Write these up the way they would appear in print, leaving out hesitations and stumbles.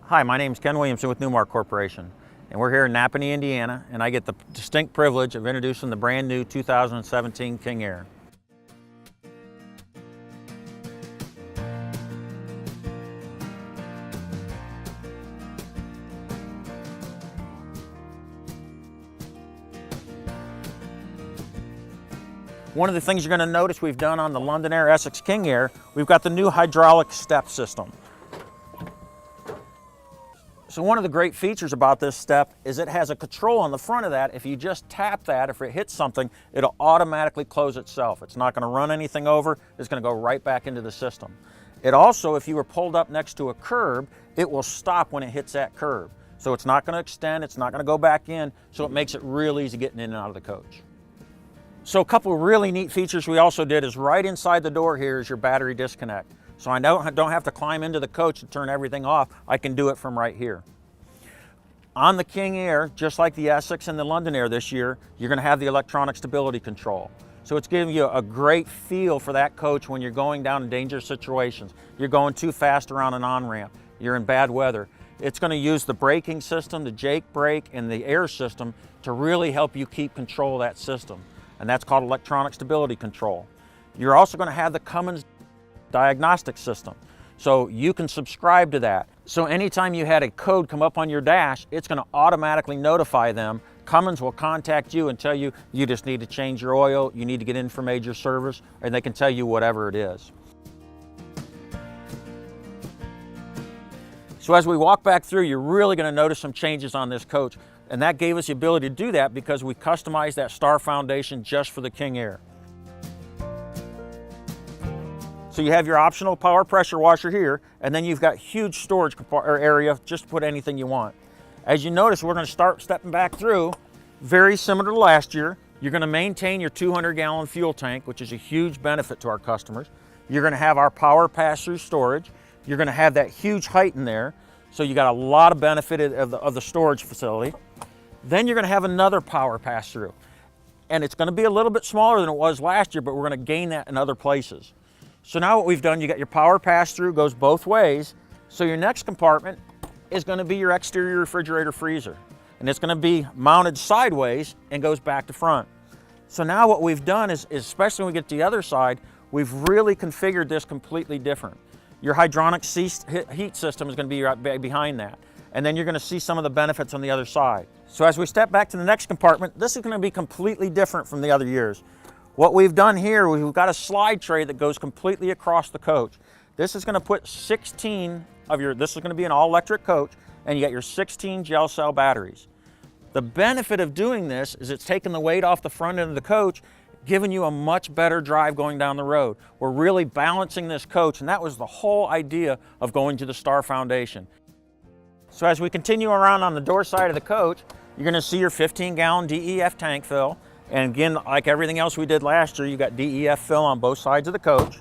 Hi, my name is Ken Williamson with Newmark Corporation, and we're here in Napanee, Indiana, and I get the distinct privilege of introducing the brand new 2017 King Air. One of the things you're going to notice we've done on the London Air Essex King Air, we've got the new hydraulic step system. So one of the great features about this step is it has a control on the front of that. If you just tap that, if it hits something, it'll automatically close itself. It's not going to run anything over. It's going to go right back into the system. It also, if you were pulled up next to a curb, it will stop when it hits that curb. So it's not going to extend, it's not going to go back in, so it makes it real easy getting in and out of the coach. So a couple of really neat features we also did is right inside the door here is your battery disconnect. So I don't have to climb into the coach to turn everything off. I can do it from right here. On the King Air, just like the Essex and the London Air this year, you're going to have the electronic stability control. So it's giving you a great feel for that coach when you're going down in dangerous situations. You're going too fast around an on-ramp. You're in bad weather. It's going to use the braking system, the Jake brake, and the air system to really help you keep control of that system. And that's called electronic stability control. You're also going to have the Cummins Diagnostic system. So you can subscribe to that. So anytime you had a code come up on your dash, it's going to automatically notify them. Cummins will contact you and tell you, you just need to change your oil, you need to get in for major service, and they can tell you whatever it is. So as we walk back through, you're really going to notice some changes on this coach. And that gave us the ability to do that because we customized that star foundation just for the King Air. So you have your optional power pressure washer here, and then you've got huge storage area just to put anything you want. As you notice, we're going to start stepping back through, very similar to last year. You're going to maintain your 200-gallon fuel tank, which is a huge benefit to our customers. You're going to have our power pass-through storage. You're going to have that huge height in there, so you got a lot of benefit of the storage facility. Then you're going to have another power pass-through, and it's going to be a little bit smaller than it was last year, but we're going to gain that in other places. So now what we've done, you got your power pass-through, goes both ways. So your next compartment is going to be your exterior refrigerator freezer. And it's going to be mounted sideways and goes back to front. So now what we've done is especially when we get to the other side, we've really configured this completely different. Your hydronic heat system is going to be right behind that. And then you're going to see some of the benefits on the other side. So as we step back to the next compartment, this is going to be completely different from the other years. What we've done here, we've got a slide tray that goes completely across the coach. This is going to put 16 of this is going to be an all-electric coach, and you got your 16 gel cell batteries. The benefit of doing this is it's taking the weight off the front end of the coach, giving you a much better drive going down the road. We're really balancing this coach, and that was the whole idea of going to the Star Foundation. So as we continue around on the door side of the coach, you're going to see your 15-gallon DEF tank fill. And again, like everything else we did last year, you got DEF fill on both sides of the coach.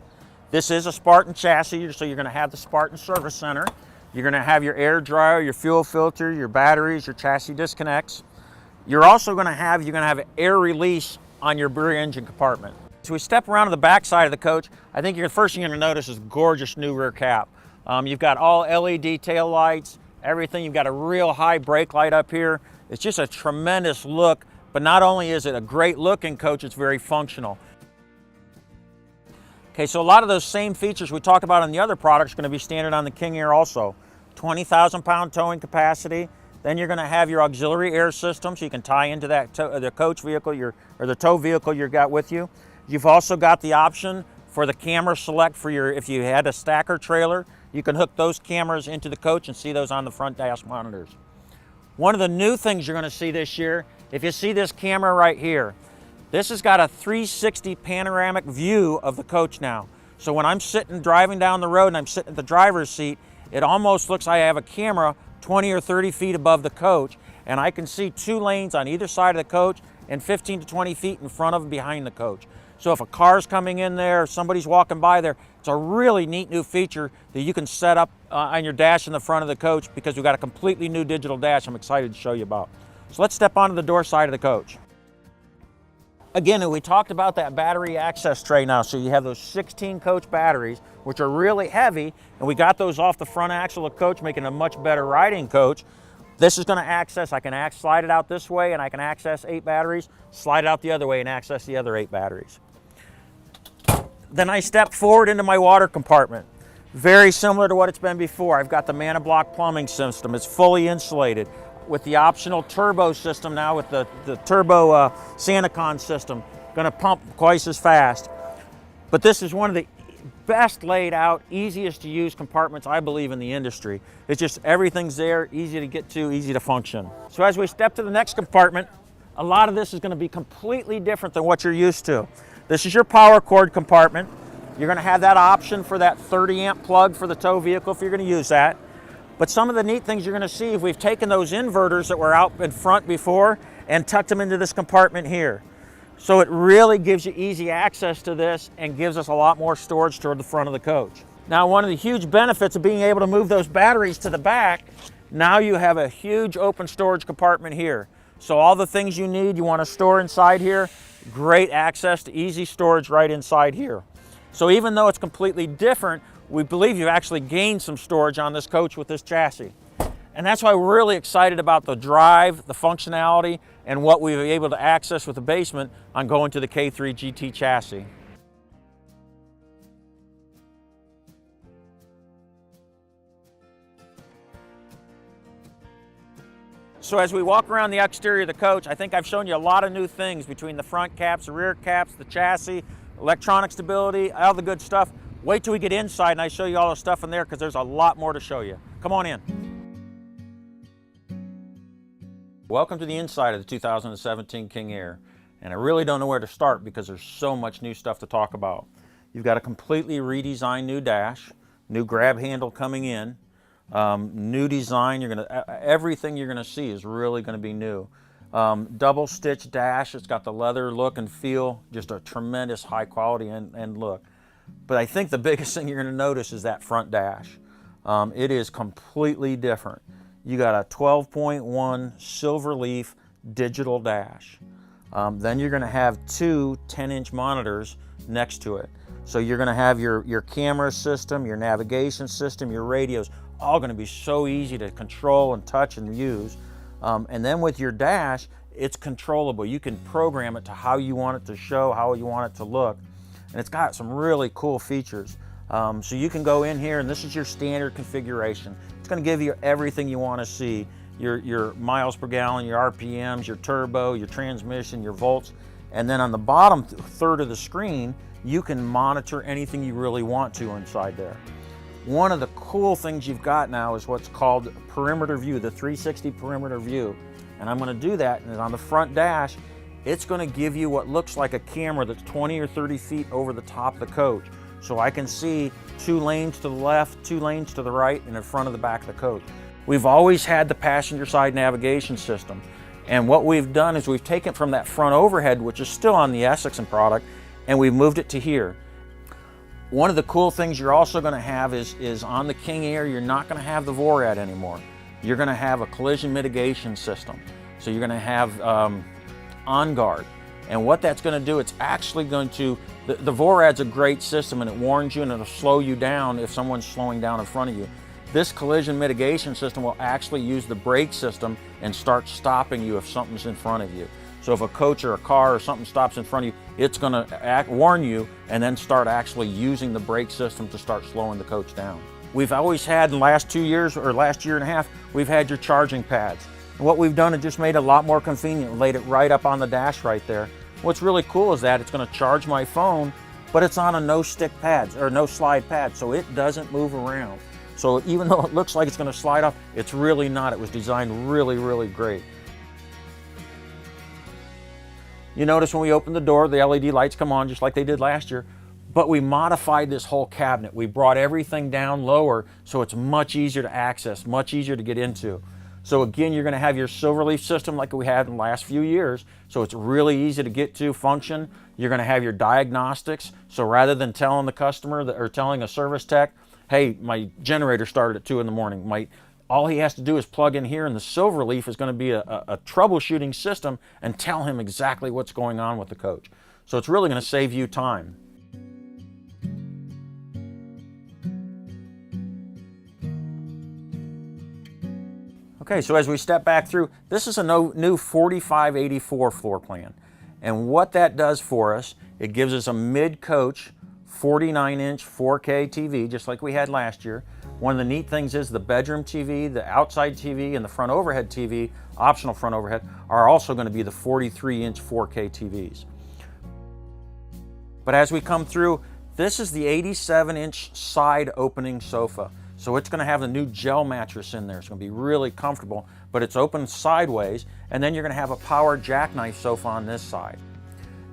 This is a Spartan chassis, so you're going to have the Spartan service center. You're going to have your air dryer, your fuel filter, your batteries, your chassis disconnects. You're also going to have air release on your rear engine compartment. So we step around to the back side of the coach. I think the first thing you're going to notice is gorgeous new rear cap. You've got all LED tail lights, everything. You've got a real high brake light up here. It's just a tremendous look. But not only is it a great looking coach, it's very functional. Okay, so a lot of those same features we talked about on the other products are going to be standard on the King Air also. 20,000 pound towing capacity. Then you're going to have your auxiliary air system, so you can tie into that the coach vehicle, or the tow vehicle you've got with you. You've also got the option for the camera select for if you had a stacker trailer, you can hook those cameras into the coach and see those on the front dash monitors. One of the new things you're going to see this year, if you see this camera right here, this has got a 360 panoramic view of the coach now. So when I'm driving down the road and I'm sitting at the driver's seat, it almost looks like I have a camera 20 or 30 feet above the coach, and I can see 2 lanes on either side of the coach and 15 to 20 feet in front of and behind the coach. So if a car's coming in there, or somebody's walking by there, it's a really neat new feature that you can set up on your dash in the front of the coach, because we've got a completely new digital dash I'm excited to show you about. So let's step onto the door side of the coach. Again, we talked about that battery access tray now. So you have those 16 coach batteries, which are really heavy, and we got those off the front axle of coach, making a much better riding coach. This is going to access, I can slide it out this way and I can access 8 batteries, slide it out the other way and access the other 8 batteries. Then I step forward into my water compartment. Very similar to what it's been before. I've got the Manablock plumbing system. It's fully insulated with the optional turbo system now, with the turbo Sanacon system. Going to pump twice as fast. But this is one of the best laid out, easiest to use compartments, I believe, in the industry. It's just everything's there, easy to get to, easy to function. So as we step to the next compartment, a lot of this is going to be completely different than what you're used to. This is your power cord compartment. You're going to have that option for that 30 amp plug for the tow vehicle if you're going to use that. But some of the neat things you're going to see, if we've taken those inverters that were out in front before and tucked them into this compartment here. So it really gives you easy access to this and gives us a lot more storage toward the front of the coach. Now, one of the huge benefits of being able to move those batteries to the back, now you have a huge open storage compartment here. So all the things you need, you want to store inside here, great access to easy storage right inside here. So even though it's completely different, we believe you've actually gained some storage on this coach with this chassis. And that's why we're really excited about the drive, the functionality, and what we were able to access with the basement on going to the K3 GT chassis. So as we walk around the exterior of the coach, I think I've shown you a lot of new things between the front caps, the rear caps, the chassis, electronic stability, all the good stuff. Wait till we get inside and I show you all the stuff in there, because there's a lot more to show you. Come on in. Welcome to the inside of the 2017 King Air. And I really don't know where to start because there's so much new stuff to talk about. You've got a completely redesigned new dash, new grab handle coming in, new design. Everything you're gonna see is really gonna be new. Double stitch dash, it's got the leather look and feel, just a tremendous high quality and look. But I think the biggest thing you're going to notice is that front dash. It is completely different. You got a 12.1 silver leaf digital dash. Then you're going to have 2 10-inch monitors next to it. So you're going to have your camera system, your navigation system, your radios, all going to be so easy to control and touch and use. And then with your dash, it's controllable. You can program it to how you want it to show, how you want it to look. And it's got some really cool features. So you can go in here, and this is your standard configuration. It's going to give you everything you want to see. Your miles per gallon, your RPMs, your turbo, your transmission, your volts. And then on the bottom third of the screen, you can monitor anything you really want to inside there. One of the cool things you've got now is what's called perimeter view, the 360 perimeter view. And I'm going to do that, and on the front dash, it's going to give you what looks like a camera that's 20 or 30 feet over the top of the coach. So I can see 2 lanes to the left, 2 lanes to the right, and in front of the back of the coach. We've always had the passenger side navigation system. And what we've done is we've taken from that front overhead, which is still on the Essexon product, and we've moved it to here. One of the cool things you're also going to have is on the King Air, you're not going to have the VORAD anymore. You're going to have a collision mitigation system. So you're going to have on guard. And what that's going to do, it's actually going to, the VORAD's a great system, and it warns you and it'll slow you down if someone's slowing down in front of you. This collision mitigation system will actually use the brake system and start stopping you if something's in front of you. So if a coach or a car or something stops in front of you, it's going to warn you and then start actually using the brake system to start slowing the coach down. We've always had, in the last 2 years or last year and a half, we've had your charging pads. And what we've done is just made it a lot more convenient, laid it right up on the dash right there. What's really cool is that it's going to charge my phone, but it's on a no stick pad or no slide pad, so it doesn't move around. So even though it looks like it's going to slide off, it's really not. It was designed really, really great. You notice when we open the door, the LED lights come on just like they did last year, but we modified this whole cabinet. We brought everything down lower so it's much easier to access, much easier to get into. So again, you're going to have your Silverleaf system like we had in the last few years, so it's really easy to get to, function. You're going to have your diagnostics, so rather than telling the customer or telling a service tech, hey, my generator started at 2 in the morning, my All he has to do is plug in here, and the Silverleaf is going to be a troubleshooting system and tell him exactly what's going on with the coach. So it's really going to save you time. Okay, so as we step back through, this is a new 4584 floor plan. And what that does for us, it gives us a mid-coach 49-inch 4K TV, just like we had last year. One of the neat things is the bedroom TV, the outside TV, and the front overhead TV, optional front overhead, are also going to be the 43-inch 4K TVs. But as we come through, this is the 87-inch side opening sofa. So it's going to have the new gel mattress in there. It's going to be really comfortable, but it's open sideways, and then you're going to have a power jackknife sofa on this side.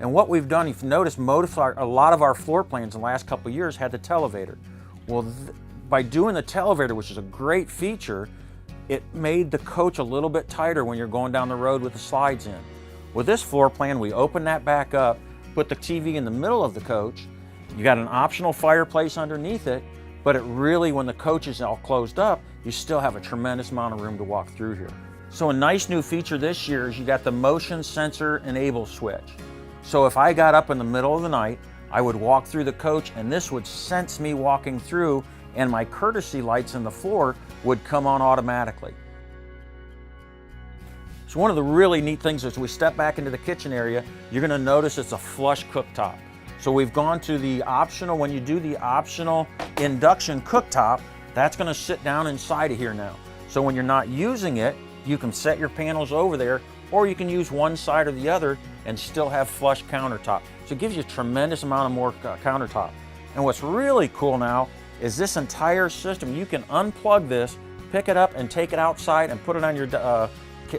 And what we've done, if you notice, a lot of our floor plans in the last couple of years had the televator. Well, by doing the televator, which is a great feature, it made the coach a little bit tighter when you're going down the road with the slides in. With this floor plan, we open that back up, put the TV in the middle of the coach. You got an optional fireplace underneath it, but it really, when the coach is all closed up, you still have a tremendous amount of room to walk through here. So a nice new feature this year is you got the motion sensor enable switch. So if I got up in the middle of the night, I would walk through the coach and this would sense me walking through, and my courtesy lights in the floor would come on automatically. So one of the really neat things as we step back into the kitchen area, you're going to notice it's a flush cooktop. So we've gone to the optional, when you do the optional induction cooktop, that's going to sit down inside of here now. So when you're not using it, you can set your panels over there, or you can use one side or the other and still have flush countertop. So it gives you a tremendous amount of more countertop. And what's really cool now is this entire system, you can unplug this, pick it up and take it outside and put it on your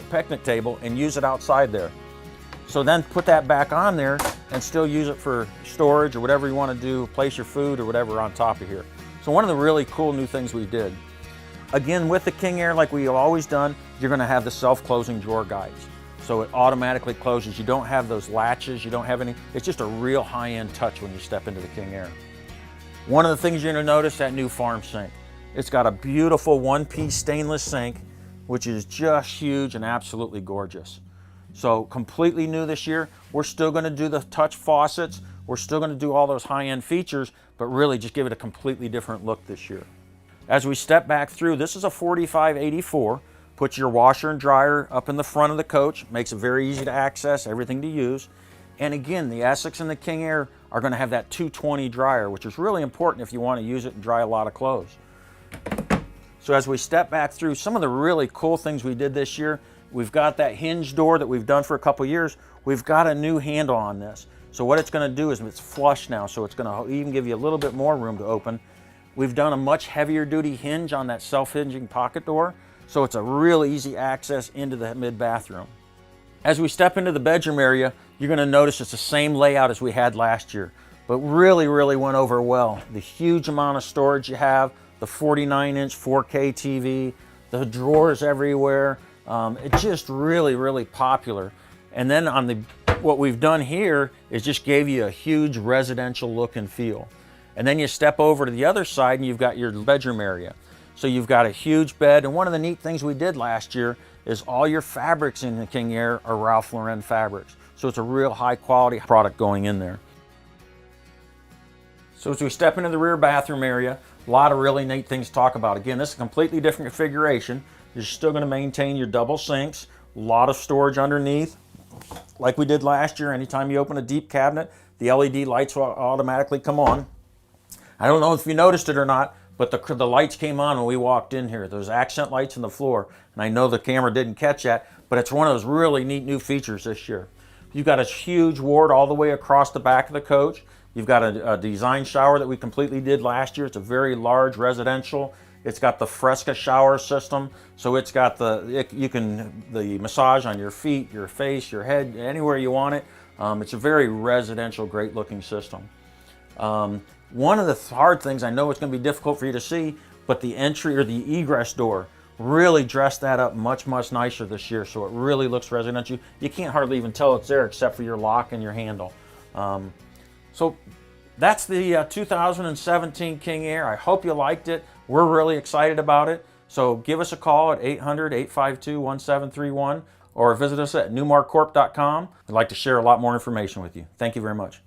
picnic table and use it outside there. So then put that back on there and still use it for storage or whatever you want to do, place your food or whatever on top of here. So one of the really cool new things we did. Again, with the King Air, like we've always done, you're going to have the self-closing drawer guides. So it automatically closes. You don't have those latches, you don't have any, it's just a real high-end touch when you step into the King Air. One of the things you're going to notice, that new farm sink. It's got a beautiful one-piece stainless sink, which is just huge and absolutely gorgeous. So completely new this year. We're still going to do the touch faucets. We're still going to do all those high-end features, but really just give it a completely different look this year. As we step back through, this is a 4584. Put your washer and dryer up in the front of the coach. Makes it very easy to access, everything to use. And again, the Essex and the King Air are going to have that 220 dryer, which is really important if you want to use it and dry a lot of clothes. So as we step back through, some of the really cool things we did this year, we've got that hinge door that we've done for a couple years. We've got a new handle on this. So what it's going to do is it's flush now, so it's going to even give you a little bit more room to open. We've done a much heavier duty hinge on that self-hinging pocket door, so it's a real easy access into the mid-bathroom. As we step into the bedroom area, you're going to notice it's the same layout as we had last year, but really went over well. The huge amount of storage you have, the 49-inch 4K TV, the drawers everywhere. It's just really popular. And then on what we've done here is just gave you a huge residential look and feel. And then you step over to the other side and you've got your bedroom area. So you've got a huge bed, and one of the neat things we did last year is all your fabrics in the King Air are Ralph Lauren fabrics. So it's a real high quality product going in there. So as we step into the rear bathroom area, a lot of really neat things to talk about. Again, this is a completely different configuration. You're still going to maintain your double sinks, a lot of storage underneath. Like we did last year, anytime you open a deep cabinet, the LED lights will automatically come on. I don't know if you noticed it or not, but the lights came on when we walked in here. Those accent lights on the floor, and I know the camera didn't catch that, but it's one of those really neat new features this year. You've got a huge ward all the way across the back of the coach. You've got a design shower that we completely did last year. It's a very large residential. It's got the Fresca shower system, so it's got the massage on your feet, your face, your head, anywhere you want it. It's a very residential, great looking system. One of the hard things, I know it's going to be difficult for you to see, but the entry or the egress door, really dressed that up much nicer this year, so it really looks residential. You can't hardly even tell it's there except for your lock and your handle. So that's the 2017 King Air. I hope you liked it. We're really excited about it. So give us a call at 800-852-1731 or visit us at newmarkcorp.com. I'd like to share a lot more information with you. Thank you very much.